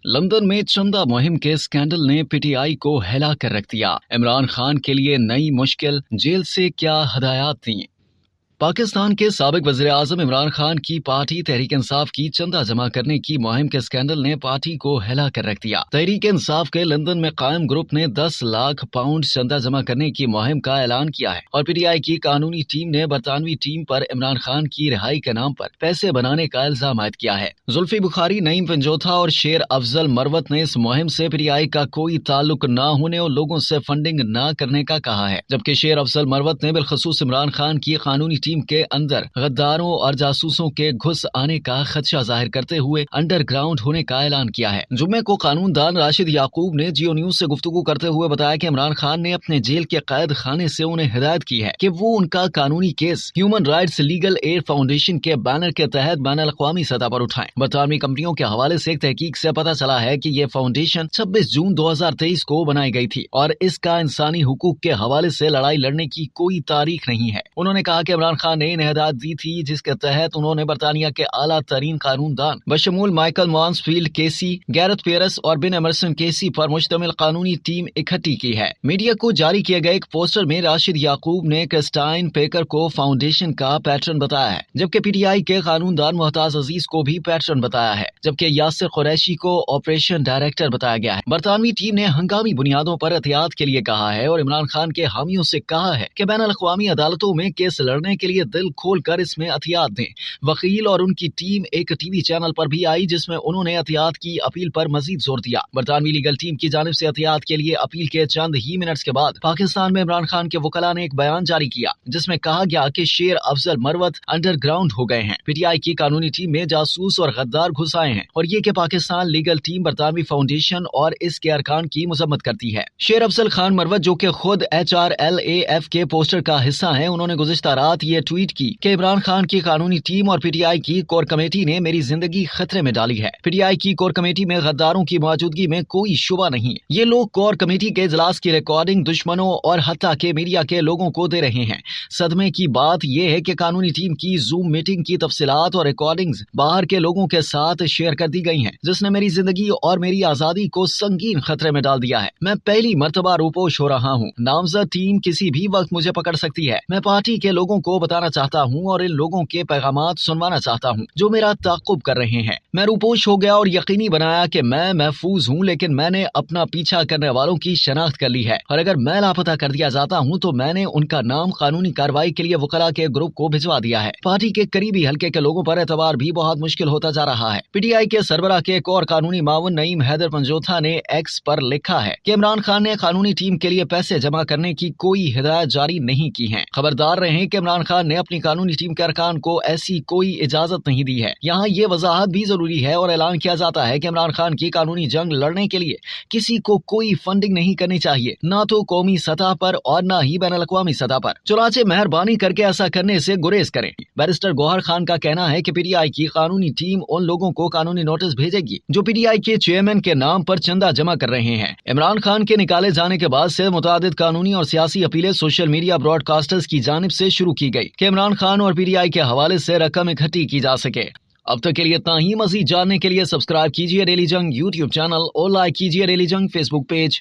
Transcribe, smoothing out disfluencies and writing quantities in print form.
London में चंदा मुहिम के स्कैंडल ने पीटीआई को हिला कर रख दिया। इमरान खान के लिए नई मुश्किल, जेल से क्या हदायत दी। पाकिस्तान के साबिक वज़ीर-ए-आज़म इमरान खान की पार्टी तहरीक इंसाफ की चंदा जमा करने की मुहिम के स्कैंडल ने पार्टी को हिला कर रख दिया। तहरीक इंसाफ के लंदन में कायम ग्रुप ने 10 लाख पाउंड चंदा जमा करने की मुहिम का ऐलान किया है और पीटीआई की कानूनी टीम ने बरतानवी टीम पर इमरान खान की रिहाई के नाम पर पैसे बनाने का इल्जाम आयद किया है। जुल्फी बुखारी, नईम पंजोथा और शेर अफजल मरवत ने इस मुहिम से पीटीआई का कोई ताल्लुक न होने और लोगों से फंडिंग न करने का कहा है, जबकि शेर अफजल मरवत ने बिलखसूस इमरान खान की कानूनी टीम के अंदर गद्दारों और जासूसों के घुस आने का खदशा जाहिर करते हुए अंडरग्राउंड होने का ऐलान किया है। जुम्मे को कानूनदान राशिद याकूब ने जियो न्यूज से गुफ्तगू करते हुए बताया कि इमरान खान ने अपने जेल के कैद खाने से उन्हें हिदायत की है कि वो उनका कानूनी case human rights legal aid foundation के बैनर के तहत बैनुल-अक़वामी सतह पर उठाएं। बरतानवी कंपनियों के हवाले से एक तहकीक से पता चला है कि ये फाउंडेशन 26 जून 2023 को बनाई गई थी और इसका इंसानी हुकूक के हवाले से लड़ाई लड़ने की कोई तारीख नहीं है। उन्होंने कहा कि इमरान खान ने हिदायत दी थी जिसके तहत उन्होंने बरतानिया के आला तरीन कानूनदान बशमूल माइकल मांसफील्ड केसी, गैरेथ पेरस और बिन एमरसन केसी पर मुश्तमिल कानूनी टीम इकट्ठी की है। मीडिया को जारी किए गए एक पोस्टर में राशिद याकूब ने क्रिस्टाइन पेकर को फाउंडेशन का पैटर्न बताया है, जबकि पीटीआई के कानूनदान मुहताज अजीज को भी पैटर्न बताया है, जबकि यासिर कुरैशी को ऑपरेशन डायरेक्टर बताया गया है। बरतानवी टीम ने हंगामी बुनियादों पर एहतियात के लिए कहा है और इमरान खान के हामियों से कहा है कि बैनुल-अक़वामी अदालतों में केस लड़ने के लिए दिल खोल कर इसमें एहतियात दें। वकील और उनकी टीम एक टीवी चैनल पर भी आई जिसमें उन्होंने एहतियात की अपील पर मजीद जोर दिया। बरतानवी लीगल टीम की जानिब से एहतियात के लिए अपील के चंद ही मिनट्स के बाद पाकिस्तान में इमरान खान के वकला ने एक बयान जारी किया जिसमें कहा गया कि शेर अफजल मरवत अंडरग्राउंड हो गए हैं। पीटीआई की कानूनी टीम में जासूस और गद्दार घुस आए हैं और ये कि पाकिस्तान लीगल टीम बरतानवी फाउंडेशन और इसके अरकान की मजम्मत करती है। शेर अफजल खान मरवत, जो कि खुद HRLAF के पोस्टर का हिस्सा है, उन्होंने गुज़िश्ता रात ये ट्वीट की कि इमरान खान की कानूनी टीम और पीटीआई की कोर कमेटी ने मेरी जिंदगी खतरे में डाली है। पीटीआई की कोर कमेटी में गद्दारों की मौजूदगी में कोई शुबा नहीं। ये लोग कोर कमेटी के इजलास की रिकॉर्डिंग दुश्मनों और हत्ता के मीडिया के लोगों को दे रहे हैं। सदमे की बात यह है कि कानूनी टीम की जूम मीटिंग की तफसीलात और रिकॉर्डिंग्स बाहर के लोगों के साथ शेयर कर दी गई हैं, जिसने मेरी जिंदगी और मेरी आजादी को संगीन खतरे में डाल दिया है। मैं पहली मर्तबा रूपोश हो रहा हूँ। नामजद टीम किसी भी वक्त मुझे पकड़ सकती है। मैं पार्टी के लोगों को बताना चाहता हूँ और इन लोगों के पैगामात सुनवाना चाहता हूँ जो मेरा ताक़ुब कर रहे हैं। मैं रूपोश हो गया और यकीनी बनाया कि मैं महफूज हूँ, लेकिन मैंने अपना पीछा करने वालों की शनाख्त कर ली है और अगर मैं लापता कर दिया जाता हूँ तो मैंने उनका नाम कानूनी कार्रवाई के लिए वकला के ग्रुप को भिजवा दिया है। पार्टी के करीबी हल्के के लोगों पर एतबार भी बहुत मुश्किल होता जा रहा है। पीटीआई के सरबराह के एक और कानूनी मावन नईम हैदर पंजोथा ने एक्स पर लिखा है कि इमरान खान ने कानूनी टीम के लिए पैसे जमा करने की कोई हिदायत जारी नहीं की है। खबरदार रहें कि इमरान खान ने अपनी कानूनी टीम के अरकान को ऐसी कोई इजाजत नहीं दी है। यहाँ ये वजाहत भी जरूरी है और ऐलान किया जाता है कि इमरान खान की कानूनी जंग लड़ने के लिए किसी को कोई फंडिंग नहीं करनी चाहिए, ना तो कौमी सतह पर और ना ही बैनुल-अक़वामी सतह पर। चुनाचे मेहरबानी करके ऐसा करने से गुरेज करें। बैरिस्टर गौहर खान का कहना है कि पीटीआई की कानूनी टीम उन लोगों को कानूनी नोटिस भेजेगी जो पीटीआई के चेयरमैन के नाम पर चंदा जमा कर रहे हैं। इमरान खान के निकाले जाने के बाद से मुतादिद कानूनी और सियासी अपीलें सोशल मीडिया ब्रॉडकास्टर्स की जानिब से शुरू की गई कि इमरान खान और पीटीआई के हवाले से रकम इकट्ठी की जा सके। अब तक के लिए इतना ही। मज़ीद जानने के लिए सब्सक्राइब कीजिए डेली जंग यूट्यूब चैनल और लाइक कीजिए डेली जंग फेसबुक पेज।